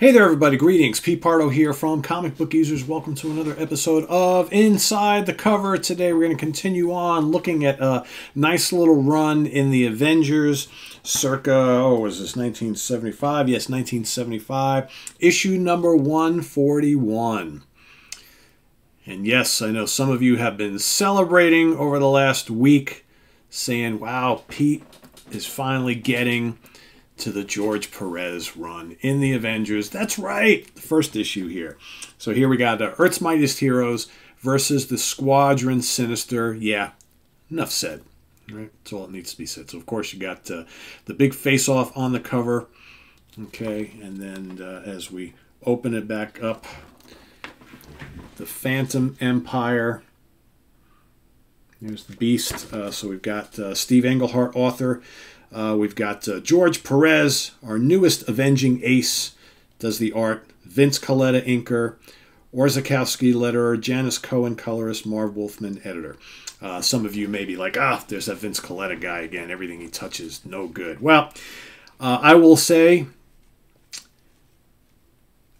Hey there everybody, greetings. Pete Pardo here from Comic Book Users. Welcome to another episode of Inside the Cover. Today we're going to continue on looking at a nice little run in the Avengers circa, was this 1975? Yes, 1975. Issue number 141. And yes, I know some of you have been celebrating over the last week, saying, wow, Pete is finally getting to the George Perez run in the Avengers. That's right, the first issue here. So here we got the Earth's Mightiest Heroes versus the Squadron Sinister. Yeah, enough said. Right, that's all that needs to be said. So of course you got the big face-off on the cover. Okay, and then as we open it back up, the Phantom Empire. Here's the Beast. So we've got Steve Englehart, author. We've got George Perez, our newest avenging ace, does the art. Vince Colletta, inker. Orzechowski, letterer. Janice Cohen, colorist. Marv Wolfman, editor. Some of you may be like, there's that Vince Colletta guy again. Everything he touches, no good. Well, I will say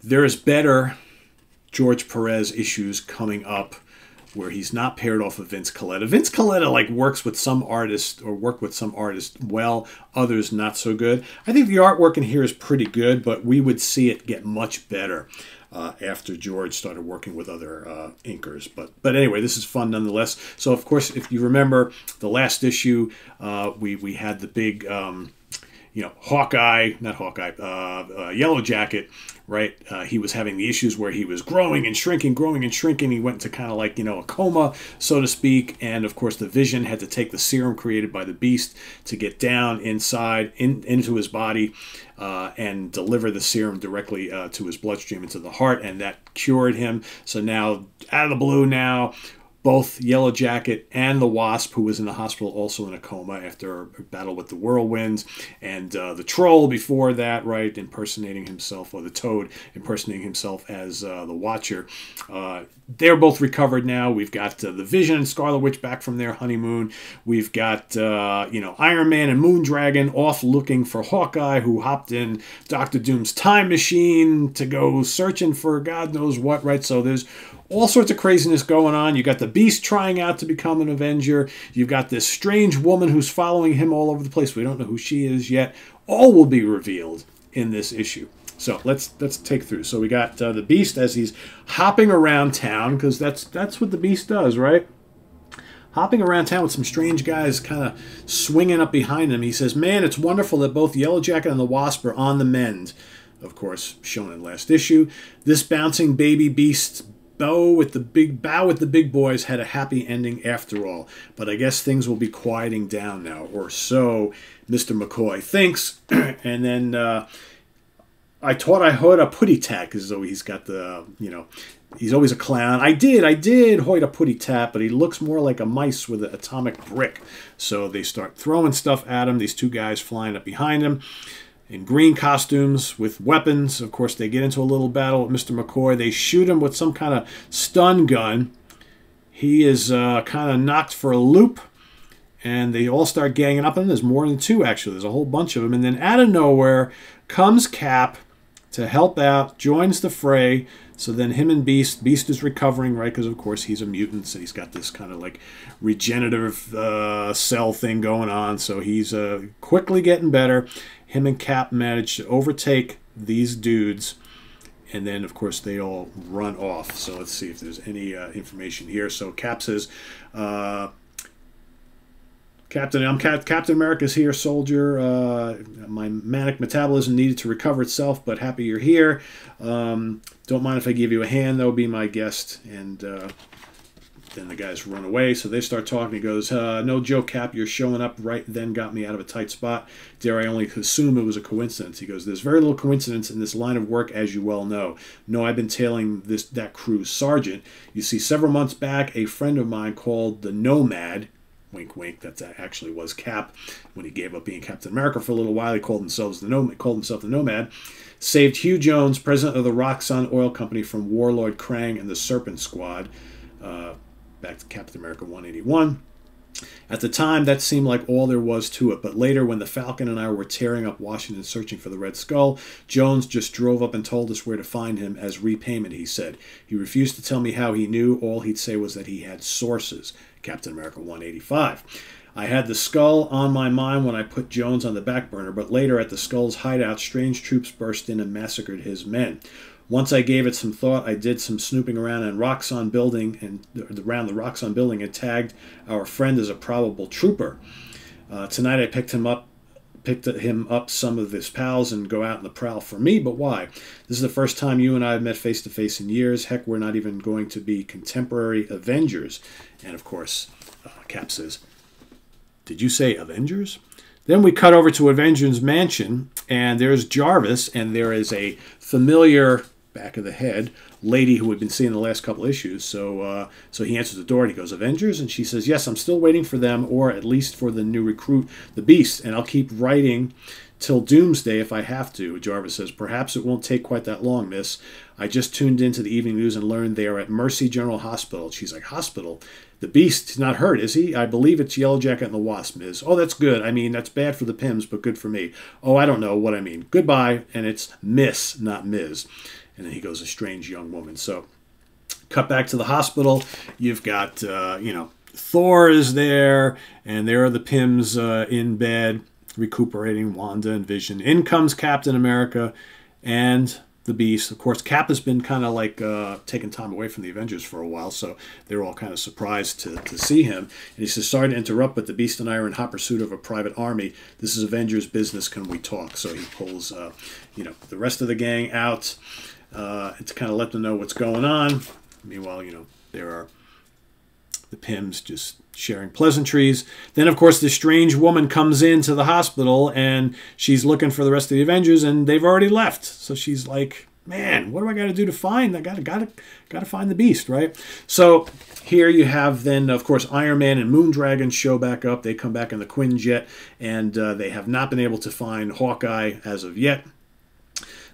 there's better George Perez issues coming up where he's not paired off with Vince Colletta. Vince Colletta works with some artists, or worked with some artists well, others not so good. I think the artwork in here is pretty good, but we would see it get much better after George started working with other inkers. But anyway, this is fun nonetheless. So of course, if you remember the last issue, we had the big Yellow Jacket, right? He was having the issues where he was growing and shrinking. He went into kind of like, a coma, so to speak. And of course, the Vision had to take the serum created by the Beast to get down inside, into his body, and deliver the serum directly to his bloodstream, into the heart. And that cured him. So now, out of the blue now, both Yellow Jacket and the Wasp, who was in the hospital also in a coma after a battle with the Whirlwinds, and the Troll before that, right, impersonating himself, or the Toad impersonating himself as the Watcher. They're both recovered now. We've got the Vision and Scarlet Witch back from their honeymoon. We've got, Iron Man and Moondragon off looking for Hawkeye, who hopped in Doctor Doom's time machine to go searching for God knows what, right? So there's all sorts of craziness going on. You got the Beast trying out to become an Avenger. You've got this strange woman who's following him all over the place. We don't know who she is yet. All will be revealed in this issue. So let's take through. So we got the Beast as he's hopping around town, because that's what the Beast does, right? Hopping around town with some strange guys kind of swinging up behind him. He says, "Man, it's wonderful that both Yellow Jacket and the Wasp are on the mend." Of course, shown in last issue. This bouncing baby Beast bow with the big boys had a happy ending after all, but I guess things will be quieting down now, or so Mr. McCoy thinks. And then I thought I heard a putty tap, as though he's got the, he's always a clown. I did hoid a putty tap, but he looks more like a mice with an atomic brick. So they start throwing stuff at him, these two guys flying up behind him in green costumes with weapons. Of course, they get into a little battle with Mr. McCoy. They shoot him with some kind of stun gun. He is kind of knocked for a loop, and they all start ganging up on him. There's more than two, actually. There's a whole bunch of them. And then out of nowhere comes Cap to help out, joins the fray. So then him and Beast is recovering, right? Because, of course, he's a mutant, so he's got this kind of like regenerative cell thing going on. So he's quickly getting better. Him and Cap manage to overtake these dudes, and then, of course, they all run off. So let's see if there's any information here. So Cap says, Captain America's here, soldier. My manic metabolism needed to recover itself, but happy you're here. Don't mind if I give you a hand, though. Be my guest. And then the guys run away, so they start talking. He goes, "No joke, Cap. You're showing up right then got me out of a tight spot. Dare I only assume it was a coincidence?" He goes, "There's very little coincidence in this line of work, as you well know. No, I've been tailing that crew's sergeant. You see, several months back, a friend of mine called the Nomad." Wink, wink. That actually was Cap. When he gave up being Captain America for a little while, he called himself the Nomad. Saved Hugh Jones, president of the Roxxon Oil Company, from Warlord Krang and the Serpent Squad. Back to Captain America 181. At the time, that seemed like all there was to it, but later when the Falcon and I were tearing up Washington searching for the Red Skull, Jones just drove up and told us where to find him as repayment, he said. He refused to tell me how he knew. All he'd say was that he had sources. Captain America 185. I had the Skull on my mind when I put Jones on the back burner, but later at the Skull's hideout, strange troops burst in and massacred his men. Once I gave it some thought, I did some snooping around and Roxxon building and around the Roxxon building and tagged our friend as a probable trooper. Tonight I picked him up some of his pals and go out on the prowl for me, but why? This is the first time you and I have met face to face in years. Heck, we're not even going to be contemporary Avengers. And of course, Cap says, "Did you say Avengers?" Then we cut over to Avengers Mansion, and there's Jarvis, and there is a familiar back of the head lady who we've been seeing the last couple issues. So he answers the door and he goes, "Avengers?" And she says, "Yes, I'm still waiting for them, or at least for the new recruit, the Beast, and I'll keep writing till doomsday if I have to." Jarvis says, "Perhaps it won't take quite that long, miss. I just tuned into the evening news and learned they are at Mercy General Hospital." She's like, "Hospital? The Beast is not hurt, is he?" "I believe it's Yellow Jacket and the Wasp, Miss." "Oh, that's good. I mean, that's bad for the Pims, but good for me." "Oh, I don't know what I mean. Goodbye." And it's Miss, not Ms. And then he goes, "A strange young woman." So cut back to the hospital. You've got, Thor is there, and there are the Pims in bed, recuperating, Wanda and Vision. In comes Captain America and the Beast. Of course, Cap has been kind of like taking time away from the Avengers for a while, so they're all kind of surprised to see him. And he says, "Sorry to interrupt, but the Beast and I are in hot pursuit of a private army. This is Avengers business. Can we talk?" So he pulls, the rest of the gang out to kind of let them know what's going on. Meanwhile, there are the Pims just sharing pleasantries. Then, of course, this strange woman comes into the hospital, and she's looking for the rest of the Avengers, and they've already left. So she's like, "Man, what do I got to do to find? I gotta find the Beast, right?" So here you have then, of course, Iron Man and Moondragon show back up. They come back in the Quinjet, and they have not been able to find Hawkeye as of yet.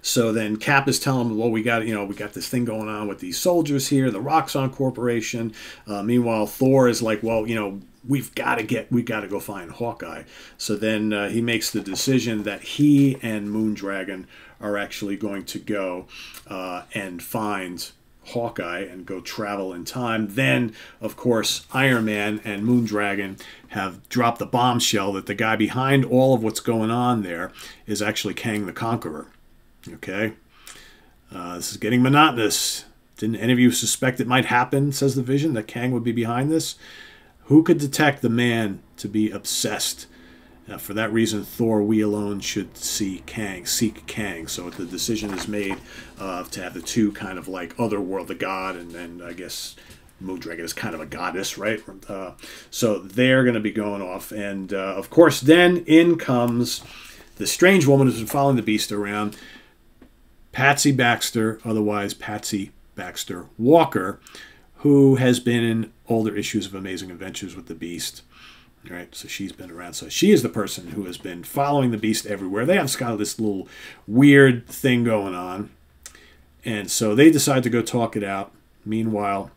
So then Cap is telling him, "Well, we got this thing going on with these soldiers here, the Roxxon Corporation." Meanwhile, Thor is like, "Well, we've got to go find Hawkeye." So then he makes the decision that he and Moondragon are actually going to go and find Hawkeye and go travel in time. Then, of course, Iron Man and Moondragon have dropped the bombshell that the guy behind all of what's going on there is actually Kang the Conqueror. Okay, this is getting monotonous. Didn't any of you suspect it might happen, says the Vision, that Kang would be behind this? Who could detect the man to be obsessed? For that reason, Thor, we alone should seek Kang. So the decision is made to have the two kind of like otherworld, the god, and then I guess Moondragon is kind of a goddess, right? So they're going to be going off. And of course, then in comes the strange woman who's been following the Beast around, Patsy Baxter, otherwise Patsy Baxter Walker, who has been in older issues of Amazing Adventures with the Beast. Right, so she's been around. So she is the person who has been following the Beast everywhere. They have kind of this little weird thing going on. And so they decide to go talk it out. Meanwhile,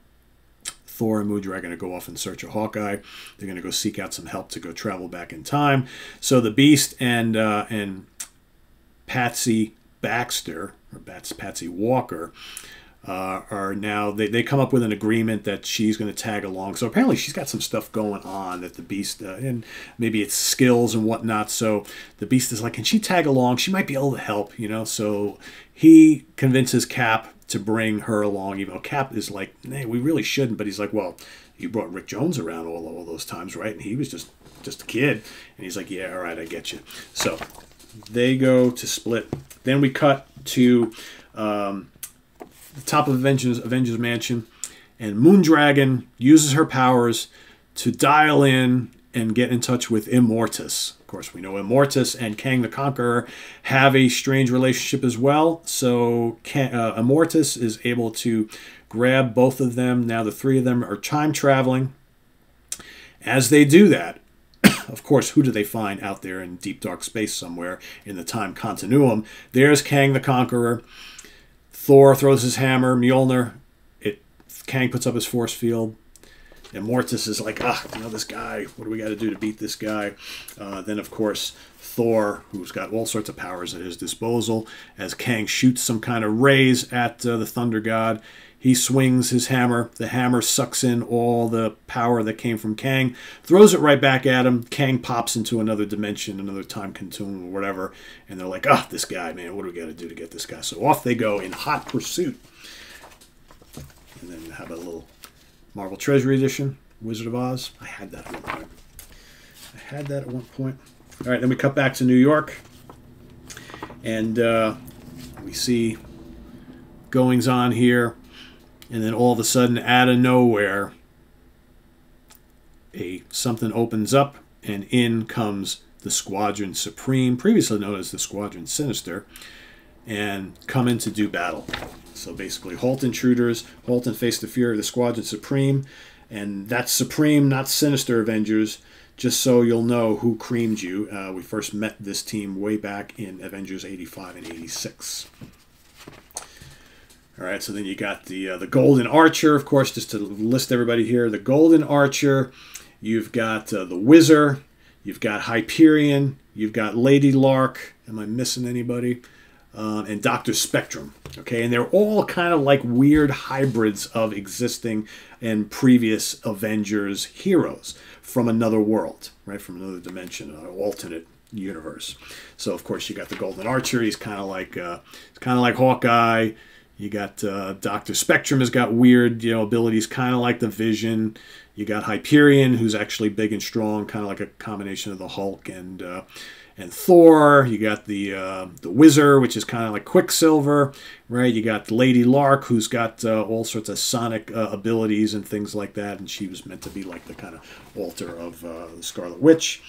Thor and Moondragon are going to go off in search of Hawkeye. They're going to go seek out some help to go travel back in time. So the Beast and Patsy Baxter, or Patsy Walker, are now, they come up with an agreement that she's going to tag along. So apparently she's got some stuff going on that the Beast, and maybe it's skills and whatnot. So the Beast is like, can she tag along? She might be able to help, So he convinces Cap to bring her along, even though Cap is like, "Hey, we really shouldn't." But he's like, "Well, you brought Rick Jones around all those times, right? And he was just a kid." And he's like, "Yeah, all right, I get you." So they go to split. Then we cut to the top of Avengers Mansion, and Moondragon uses her powers to dial in and get in touch with Immortus. Of course, we know Immortus and Kang the Conqueror have a strange relationship as well. So Immortus is able to grab both of them. Now the three of them are time traveling. As they do that, of course, who do they find out there in deep dark space somewhere in the time continuum? There's Kang the Conqueror. Thor throws his hammer. Mjolnir. Kang puts up his force field. Immortus is like, this guy, what do we got to do to beat this guy? Then, of course, Thor, who's got all sorts of powers at his disposal, as Kang shoots some kind of rays at the Thunder God. He swings his hammer. The hammer sucks in all the power that came from Kang, throws it right back at him. Kang pops into another dimension, another time continuum, or whatever, and they're like, this guy, man, what do we got to do to get this guy? So off they go in hot pursuit. And then how about a little Marvel Treasury Edition, Wizard of Oz? I had that at one point. All right, then we cut back to New York, and we see goings on here. And then all of a sudden, out of nowhere, something opens up, and in comes the Squadron Supreme, previously known as the Squadron Sinister, and come in to do battle. So basically, halt intruders, halt and face the fury of the Squadron Supreme, and that's Supreme, not Sinister Avengers. Just so you'll know who creamed you. We first met this team way back in Avengers 85 and 86. All right, so then you got the Golden Archer, of course, just to list everybody here. The Golden Archer, you've got the Wizard, you've got Hyperion, you've got Lady Lark. Am I missing anybody? And Dr. Spectrum. Okay, and they're all kind of like weird hybrids of existing and previous Avengers heroes from another world, right? From another dimension, an alternate universe. So of course you got the Golden Archer. He's kind of like Hawkeye. You got Dr. Spectrum has got weird, abilities, kind of like the Vision. You got Hyperion, who's actually big and strong, kind of like a combination of the Hulk and Thor. You got the Wizard, which is kind of like Quicksilver, right? You got Lady Lark, who's got all sorts of sonic abilities and things like that, and she was meant to be like the kind of alter of the Scarlet Witch.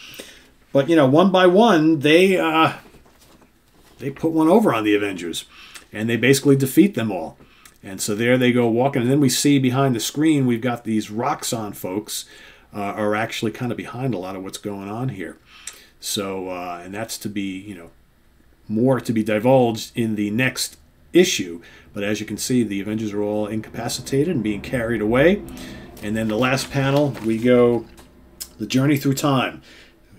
But one by one, they put one over on the Avengers. And they basically defeat them all. And so there they go walking. And then we see behind the screen, we've got these Roxxon folks are actually kind of behind a lot of what's going on here. So, and that's to be, more to be divulged in the next issue. But as you can see, the Avengers are all incapacitated and being carried away. And then the last panel, we go the journey through time.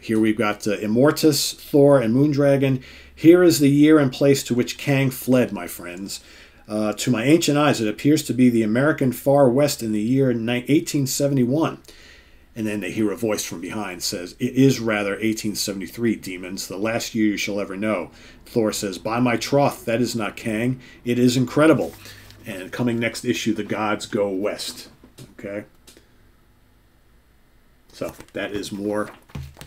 Here we've got Immortus, Thor, and Moondragon. Here is the year and place to which Kang fled, my friends. To my ancient eyes, it appears to be the American Far West in the year 1871. And then they hear a voice from behind says, "It is rather 1873, demons, the last year you shall ever know." Thor says, "By my troth, that is not Kang. It is incredible." And coming next issue, the gods go west. Okay? So that is more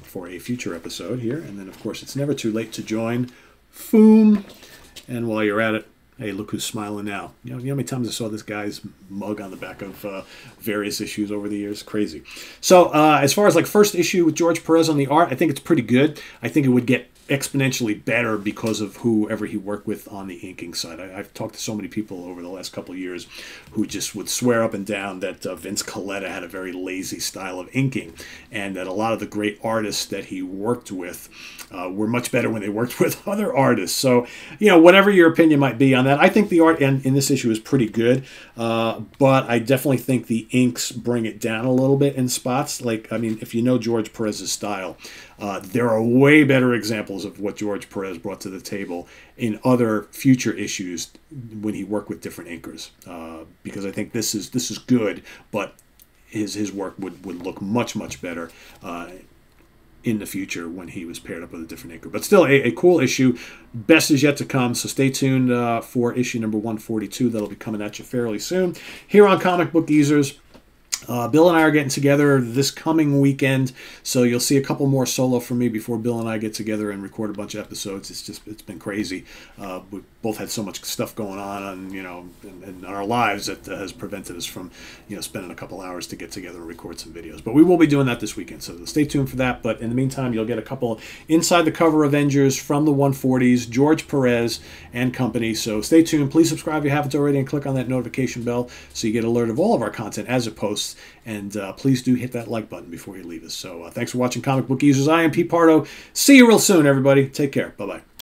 for a future episode here. And then, of course, it's never too late to join Foom. And while you're at it, hey, look who's smiling now. You know how many times I saw this guy's mug on the back of various issues over the years? Crazy. So as far as like first issue with George Perez on the art, I think it's pretty good. I think it would get exponentially better because of whoever he worked with on the inking side. I've talked to so many people over the last couple of years who just would swear up and down that Vince Colletta had a very lazy style of inking, and that a lot of the great artists that he worked with were much better when they worked with other artists. So, whatever your opinion might be on that, I think the art in this issue is pretty good, but I definitely think the inks bring it down a little bit in spots. Like, I mean, if you know George Perez's style, there are way better examples of what George Perez brought to the table in other future issues when he worked with different inkers. Because I think this is good, but his work would look much better in the future when he was paired up with a different inker. But still, a cool issue. Best is yet to come, so stay tuned for issue number 142. That'll be coming at you fairly soon here on Comic Book Geezers. Bill and I are getting together this coming weekend, so you'll see a couple more solo from me before Bill and I get together and record a bunch of episodes. It's been crazy. We've both had so much stuff going on, in our lives that has prevented us from, spending a couple hours to get together and record some videos. But we will be doing that this weekend, so stay tuned for that. But in the meantime, you'll get a couple inside the cover Avengers from the 140s, George Perez and company. So stay tuned. Please subscribe if you haven't already, and click on that notification bell so you get alert of all of our content as it posts. And please do hit that like button before you leave us. So thanks for watching Comic Book Geezers. I am Pete Pardo. See you real soon, everybody. Take care. Bye-bye.